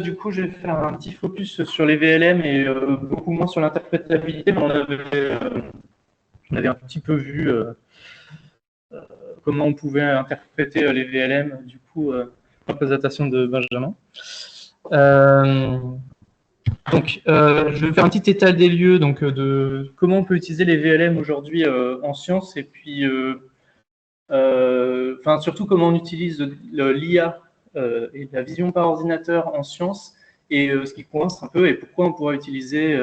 du coup, je vais faire un petit focus sur les VLM et beaucoup moins sur l'interprétabilité, mais on avait un petit peu vu comment on pouvait interpréter les VLM, du coup, la présentation de Benjamin. Donc, je vais faire un petit état des lieux donc, de comment on peut utiliser les VLM aujourd'hui en sciences, et puis surtout comment on utilise l'IA et la vision par ordinateur en sciences, et ce qui coince un peu, et pourquoi on pourrait utiliser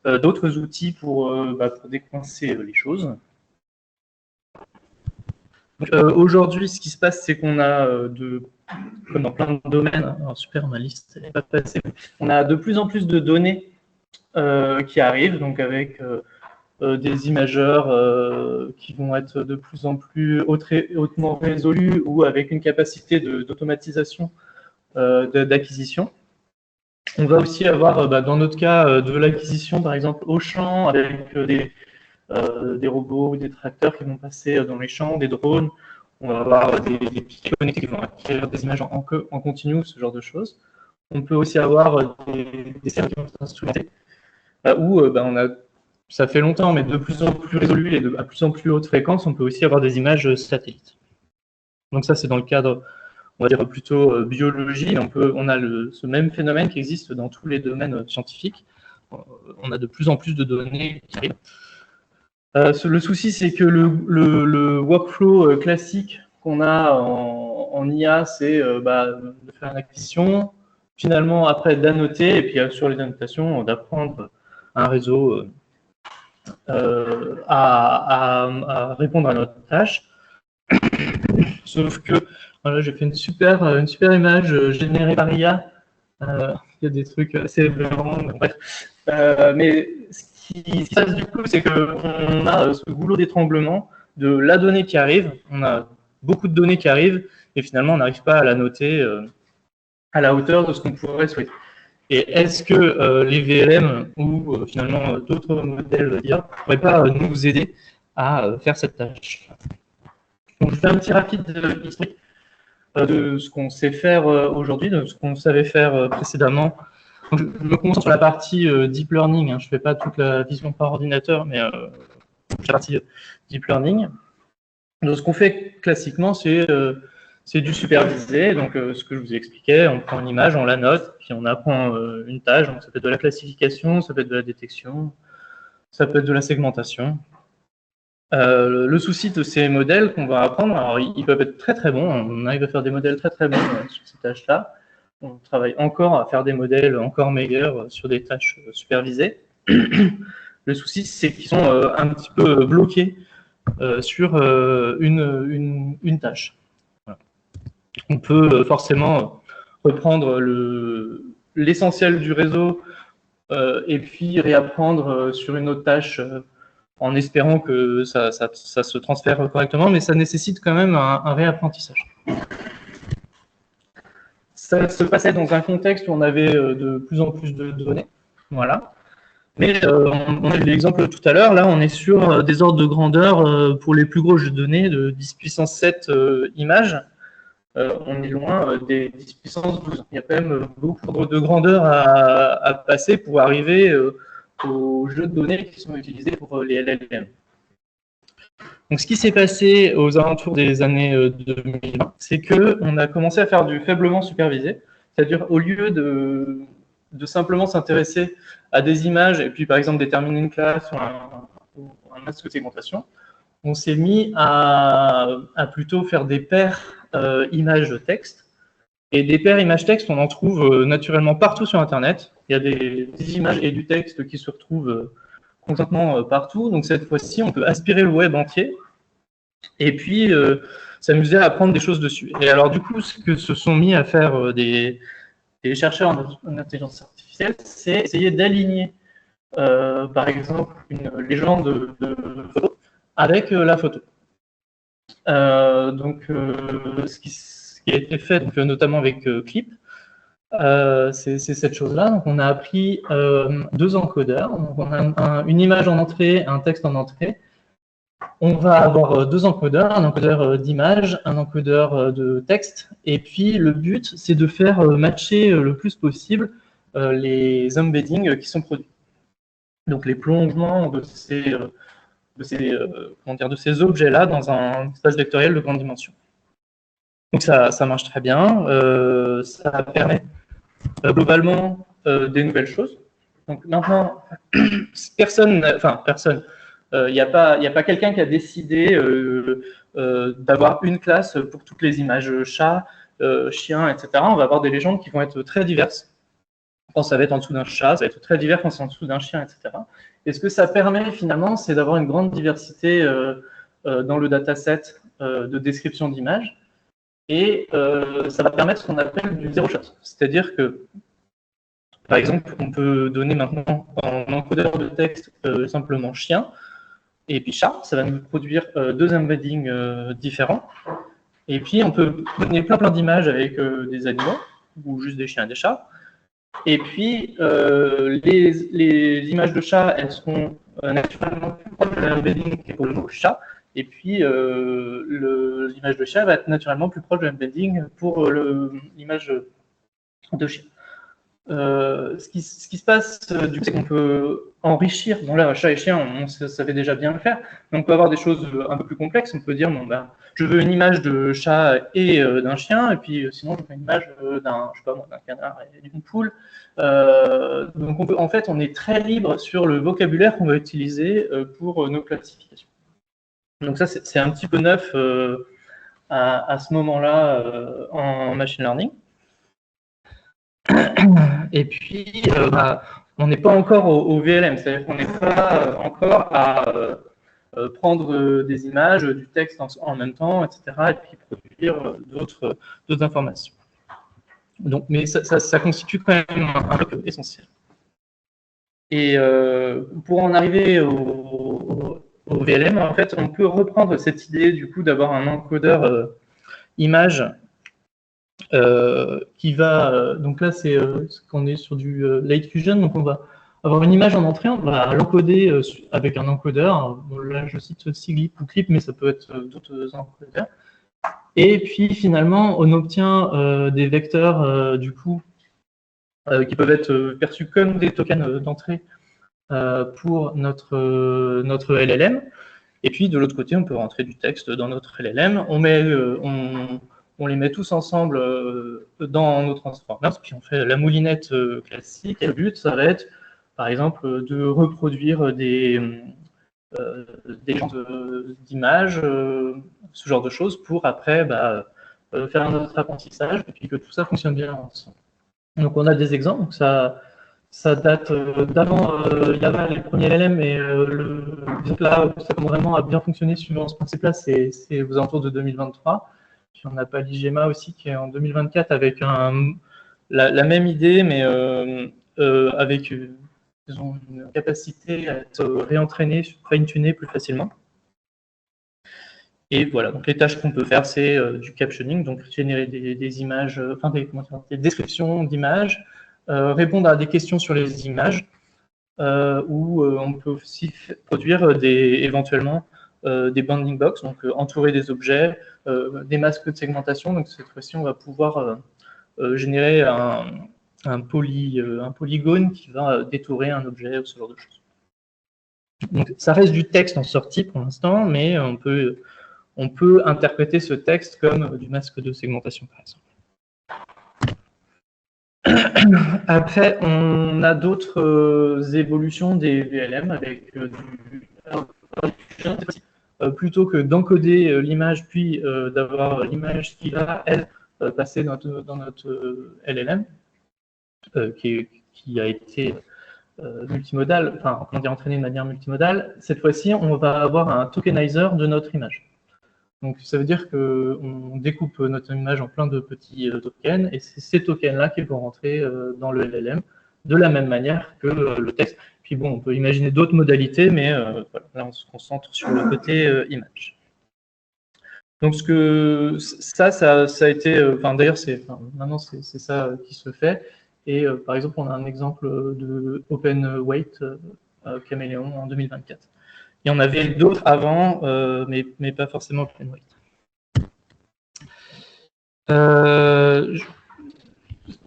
d'autres outils pour décoincer les choses. Aujourd'hui, ce qui se passe, c'est qu'on a, comme dans plein de domaines, alors super, ma liste n'est pas passée, on a de plus en plus de données qui arrivent, donc avec des imageurs qui vont être de plus en plus hautement résolus ou avec une capacité d'automatisation d'acquisition. On va aussi avoir, dans notre cas, de l'acquisition, par exemple, au champ, avec des robots ou des tracteurs qui vont passer dans les champs, des drones. On va avoir des piquets connectés qui vont acquérir des images en continu, ce genre de choses. On peut aussi avoir des serveurs qui vont être instrumentés, où on a, ça fait longtemps, mais de plus en plus résolu et à plus en plus haute fréquence, on peut aussi avoir des images satellites. Donc ça, c'est dans le cadre, on va dire plutôt biologie. On a ce même phénomène qui existe dans tous les domaines scientifiques. On a de plus en plus de données qui arrivent. Le souci, c'est que le workflow classique qu'on a en IA, c'est de faire une acquisition, finalement, après d'annoter, et puis sur les annotations, d'apprendre un réseau à répondre à notre tâche. Sauf que voilà, j'ai fait une super image générée par IA. Il y a des trucs assez vraiment, bref. Mais ce qui se passe du coup, c'est qu'on a ce goulot d'étranglement de la donnée qui arrive. On a beaucoup de données qui arrivent et finalement, on n'arrive pas à la noter à la hauteur de ce qu'on pourrait souhaiter. Et est-ce que les VLM ou finalement d'autres modèles d'IA ne pourraient pas nous aider à faire cette tâche? Donc, je fais un petit rapide historique de ce qu'on sait faire aujourd'hui, de ce qu'on savait faire précédemment. Donc, je me concentre sur la partie deep learning. Je ne fais pas toute la vision par ordinateur, mais la partie deep learning. Donc, ce qu'on fait classiquement, c'est du supervisé. Donc, ce que je vous expliquais, on prend une image, on la note, puis on apprend une tâche. Donc, ça peut être de la classification, ça peut être de la détection, ça peut être de la segmentation. Le souci de ces modèles qu'on va apprendre, alors ils peuvent être très très bons, on arrive à faire des modèles très très bons sur ces tâches-là. On travaille encore à faire des modèles encore meilleurs sur des tâches supervisées. Le souci, c'est qu'ils sont un petit peu bloqués sur une tâche. Voilà. On peut forcément reprendre l'essentiel du réseau et puis réapprendre sur une autre tâche en espérant que ça se transfère correctement, mais ça nécessite quand même un réapprentissage. Ça se passait dans un contexte où on avait de plus en plus de données, voilà. Mais on a eu l'exemple tout à l'heure, là on est sur des ordres de grandeur pour les plus grosses données de 10 puissance 7 images. On est loin des 10 puissance 12. Il y a quand même beaucoup de grandeur à passer pour arriver aux jeux de données qui sont utilisés pour les LLM. Donc, ce qui s'est passé aux alentours des années 2020, c'est qu'on a commencé à faire du faiblement supervisé, c'est-à-dire au lieu de simplement s'intéresser à des images et puis par exemple déterminer une classe ou un masque de segmentation, on s'est mis à plutôt faire des paires images-texte. Et des paires images-texte, on en trouve naturellement partout sur Internet. Il y a des images et du texte qui se retrouvent conjointement partout. Donc cette fois-ci, on peut aspirer le web entier et puis s'amuser à apprendre des choses dessus. Et alors du coup, ce que se sont mis à faire des chercheurs en intelligence artificielle, c'est essayer d'aligner, par exemple, une légende de photo avec la photo. Ce qui a été fait, donc, notamment avec Clip, c'est cette chose-là. Donc, on a appris 2 encodeurs. Donc, on a une image en entrée, un texte en entrée. on va avoir deux encodeurs, un encodeur d'image, un encodeur de texte, et puis le but, c'est de faire matcher le plus possible les embeddings qui sont produits. Donc les plongements de ces objets-là dans un espace vectoriel de grande dimension. Donc ça marche très bien, ça permet globalement des nouvelles choses. Donc maintenant, personne, il n'y a pas quelqu'un qui a décidé d'avoir une classe pour toutes les images chat, chien, etc. On va avoir des légendes qui vont être très diverses. Quand ça va être en dessous d'un chat, ça va être très divers quand c'est en dessous d'un chien, etc. Et ce que ça permet finalement, c'est d'avoir une grande diversité dans le dataset de description d'images. Et ça va permettre ce qu'on appelle du zero shot. C'est-à-dire que, par exemple, on peut donner maintenant en encodeur de texte simplement chien et puis chat. Ça va nous produire deux embeddings différents. Et puis, on peut donner plein d'images avec des animaux, ou juste des chiens et des chats. Et puis, les images de chat, elles seront naturellement plus proches de l'embedding qui est pour le mot chat. Et puis, l'image de chat va être naturellement plus proche de l'embedding pour l'image de chien. Ce qui se passe, du coup, c'est qu'on peut enrichir. Bon, là, chat et chien, on savait déjà bien le faire. Mais on peut avoir des choses un peu plus complexes. On peut dire, bon, ben, je veux une image de chat et d'un chien, et puis sinon, je veux une image d'un canard et d'une poule. Donc, en fait, on est très libre sur le vocabulaire qu'on va utiliser pour nos classifications. Donc ça, c'est un petit peu neuf à ce moment-là en machine learning. Et puis, on n'est pas encore au VLM, c'est-à-dire qu'on n'est pas encore à prendre des images, du texte en même temps, etc., et puis produire d'autres informations. Donc, mais ça constitue quand même un bloc essentiel. Et pour en arriver au VLM, en fait, on peut reprendre cette idée du coup d'avoir un encodeur image qui va, donc là c'est qu'on est sur du Light Fusion, donc on va avoir une image en entrée, on va l'encoder avec un encodeur. Bon, là je cite Siglip ou Clip, mais ça peut être d'autres encodeurs. Et puis finalement on obtient des vecteurs du coup qui peuvent être perçus comme des tokens d'entrée pour notre LLM. Et puis de l'autre côté, on peut rentrer du texte dans notre LLM. On les met tous ensemble dans nos transformers, puis on fait la moulinette classique. Et le but, ça va être, par exemple, de reproduire des genres d'images, ce genre de choses, pour après faire notre apprentissage, et puis que tout ça fonctionne bien ensemble. Donc on a des exemples, donc ça date d'avant Java, les premiers LLM, et là, ça commence vraiment à bien fonctionner suivant ce principe-là, c'est aux alentours de 2023. Puis on a Paligema aussi qui est en 2024 avec la même idée, mais avec une capacité à être réentraîné, fine-tuné plus facilement. Et voilà, donc les tâches qu'on peut faire, c'est du captioning, donc générer des images, enfin des descriptions d'images, répondre à des questions sur les images, ou on peut aussi produire éventuellement des bounding box, donc entourer des objets, des masques de segmentation. Donc cette fois-ci, on va pouvoir générer un polygone qui va détourer un objet ou ce genre de choses. Donc ça reste du texte en sortie pour l'instant, mais on peut interpréter ce texte comme du masque de segmentation, par exemple. Après, on a d'autres évolutions des VLM avec plutôt que d'encoder l'image puis d'avoir l'image qui va, elle, passer dans notre LLM, qui a été multimodal, enfin, on dit entraîné de manière multimodale. Cette fois-ci, on va avoir un tokenizer de notre image. Donc, ça veut dire qu'on découpe notre image en plein de petits tokens, et c'est ces tokens-là qui vont rentrer dans le LLM de la même manière que le texte. Puis bon, on peut imaginer d'autres modalités, mais voilà, là, on se concentre sur le côté image. Donc, ça a été... d'ailleurs, maintenant, c'est ça qui se fait. Et par exemple, on a un exemple de OpenWeight Caméléon en 2024. Il y en avait d'autres avant, mais pas forcément open weight. Je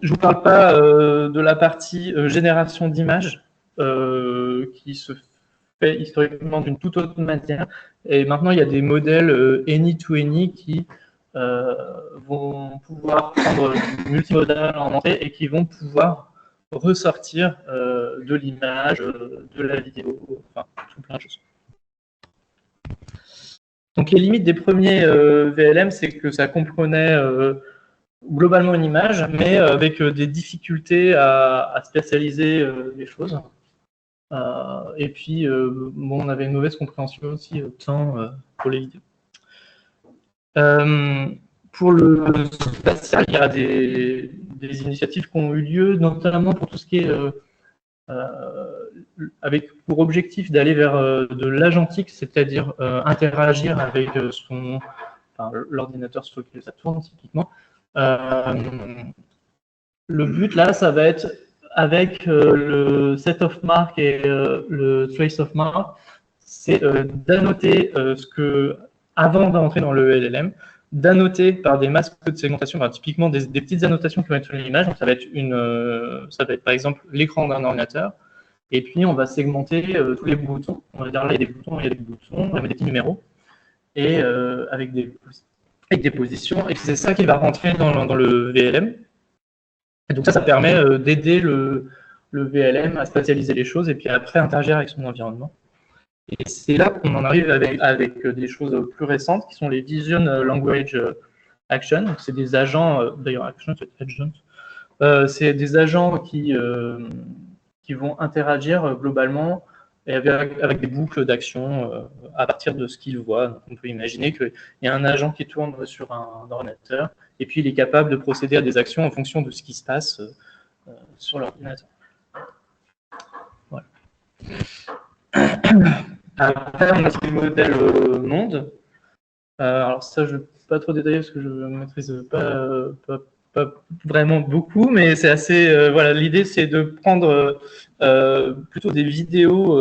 ne vous parle pas de la partie génération d'images qui se fait historiquement d'une toute autre manière. Et maintenant, il y a des modèles any-to-any qui vont pouvoir prendre du multimodal en entrée et qui vont pouvoir ressortir de l'image, de la vidéo, enfin, tout plein de choses. Donc, les limites des premiers VLM, c'est que ça comprenait globalement une image, mais avec des difficultés à spatialiser les choses. Et puis, bon, on avait une mauvaise compréhension aussi temps pour les vidéos. Pour le spatial, il y a des initiatives qui ont eu lieu, notamment pour tout ce qui est avec pour objectif d'aller vers de l'agentique, c'est-à-dire interagir avec l'ordinateur sur lequel ça tourne, typiquement. Le but, là, ça va être avec le set of mark et le trace of mark, c'est d'annoter ce que, avant d'entrer dans le LLM, d'annoter par des masques de segmentation, enfin, typiquement des petites annotations qui vont être sur l'image. Donc ça va être par exemple l'écran d'un ordinateur, et puis on va segmenter tous les boutons. On va dire là il y a des boutons, on va mettre des petits numéros, et avec des positions, et c'est ça qui va rentrer dans le VLM. Et donc ça permet d'aider le VLM à spatialiser les choses et puis après interagir avec son environnement. Et c'est là qu'on en arrive avec des choses plus récentes qui sont les Vision Language Action. C'est des agents, d'ailleurs Action, c'est Agent. C'est des agents qui vont interagir globalement et avec des boucles d'action à partir de ce qu'ils voient. Donc, on peut imaginer qu'il y a un agent qui tourne sur un ordinateur et puis il est capable de procéder à des actions en fonction de ce qui se passe sur l'ordinateur. Voilà. Après, on a ce modèle monde. Alors ça, je ne vais pas trop détailler parce que je ne maîtrise pas vraiment beaucoup, mais c'est assez... voilà, l'idée, c'est de prendre plutôt des vidéos.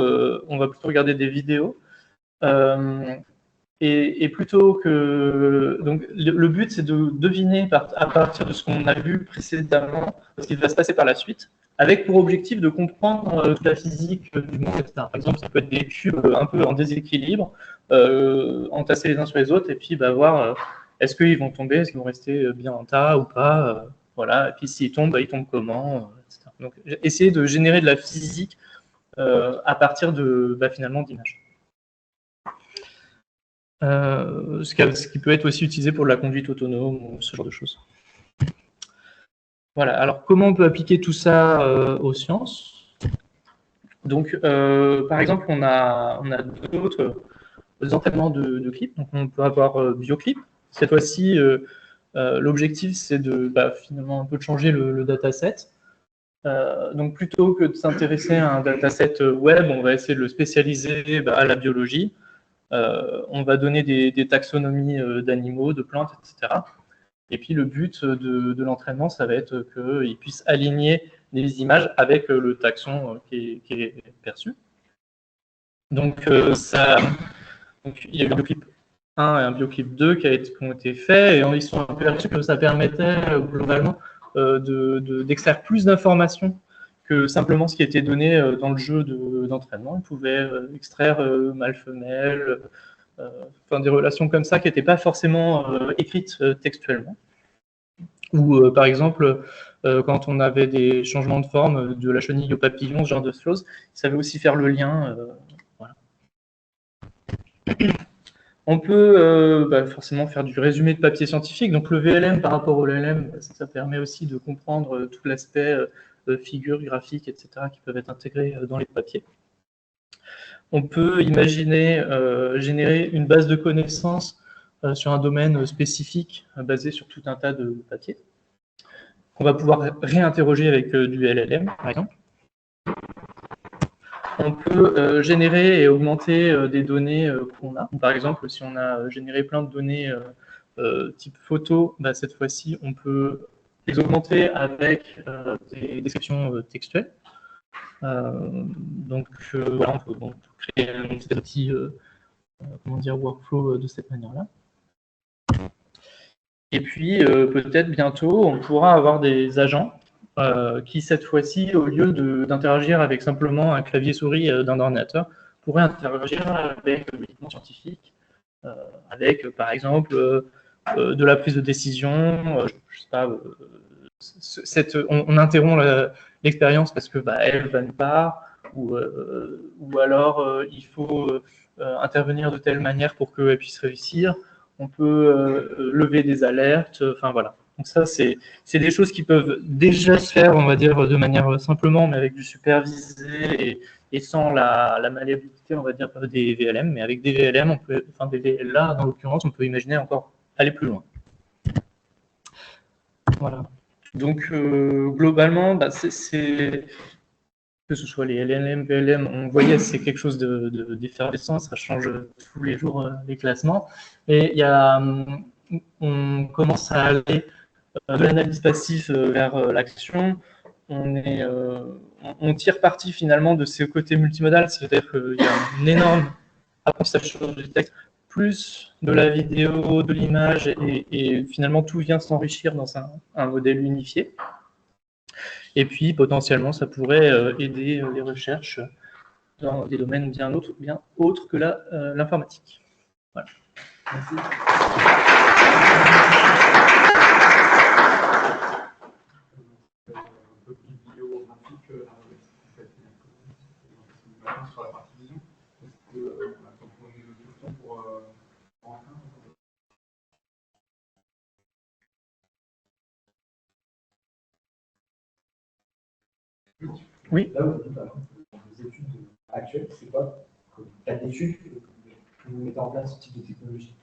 On va plutôt regarder des vidéos. Et plutôt que... Donc, le but, c'est de deviner à partir de ce qu'on a vu précédemment ce qui va se passer par la suite, avec pour objectif de comprendre la physique du monde, etc. Par exemple, ça peut être des cubes un peu en déséquilibre, entassés les uns sur les autres, et puis voir est-ce qu'ils vont tomber, est-ce qu'ils vont rester bien en tas ou pas, voilà. Et puis s'ils tombent, ils tombent comment, etc. Donc, essayer de générer de la physique à partir de finalement d'images. Ce qui peut être aussi utilisé pour la conduite autonome ou ce genre de choses. Voilà, alors comment on peut appliquer tout ça aux sciences? Donc, par exemple, on a d'autres entraînements de clips. Donc, on peut avoir BioClip. Cette fois-ci, l'objectif, c'est de finalement un peu de changer le dataset. Donc, plutôt que de s'intéresser à un dataset web, on va essayer de le spécialiser à la biologie. On va donner des taxonomies d'animaux, de plantes, etc. Et puis le but de l'entraînement, ça va être qu'il puisse aligner les images avec le taxon qui est perçu. Donc, il y a eu un bioclip 1 et un bioclip 2 qui ont été faits, et ils sont aperçus que ça permettait globalement d'extraire plus d'informations que simplement ce qui était donné dans le jeu d'entraînement. Ils pouvaient extraire mâle-femelle, des relations comme ça qui n'étaient pas forcément écrites textuellement. Ou par exemple, quand on avait des changements de forme de la chenille au papillon, ce genre de choses, ils savaient aussi faire le lien. Voilà. On peut forcément faire du résumé de papier scientifique. Donc le VLM par rapport au LLM, ça permet aussi de comprendre tout l'aspect figures, graphiques, etc. qui peuvent être intégrés dans les papiers. On peut imaginer générer une base de connaissances sur un domaine spécifique basé sur tout un tas de papiers qu'on va pouvoir réinterroger avec du LLM, par exemple. On peut générer et augmenter des données qu'on a. Par exemple, si on a généré plein de données type photo, cette fois-ci, on peut les augmenter avec des descriptions textuelles. Donc voilà, on peut créer un petit comment dire, workflow de cette manière-là. Et puis peut-être bientôt, on pourra avoir des agents qui, cette fois-ci, au lieu d'interagir avec simplement un clavier-souris d'un ordinateur, pourraient interagir avec l'équipement scientifique, avec, par exemple, de la prise de décision, je sais pas, on interrompt l'expérience parce que elle va nulle part, ou alors il faut intervenir de telle manière pour qu'elle puisse réussir. On peut lever des alertes, enfin voilà. Donc ça, c'est des choses qui peuvent déjà se faire, on va dire, de manière simplement, mais avec du supervisé et sans la malléabilité, on va dire, des VLM. Mais avec des VLM, enfin des VLA, dans l'occurrence, on peut imaginer encore aller plus loin. Voilà. Donc, globalement, que ce soit les LLM, VLM, on voyait c'est quelque chose d'effervescent, ça change tous les jours les classements. Et on commence à aller de l'analyse passive vers l'action. On tire parti finalement de ce côté multimodal, c'est-à-dire qu'il y a un énorme apprentissage du texte, plus de la vidéo, de l'image, et finalement tout vient s'enrichir dans un modèle unifié. Et puis potentiellement ça pourrait aider les recherches dans des domaines bien autres que l'informatique. Voilà. Merci. Sur la partie vision. Est-ce qu'on a encore des questions pour Oui. Là, vous dites, les études actuelles, c'est quoi? Quelle étude que vous mettez en place ce type de technologie?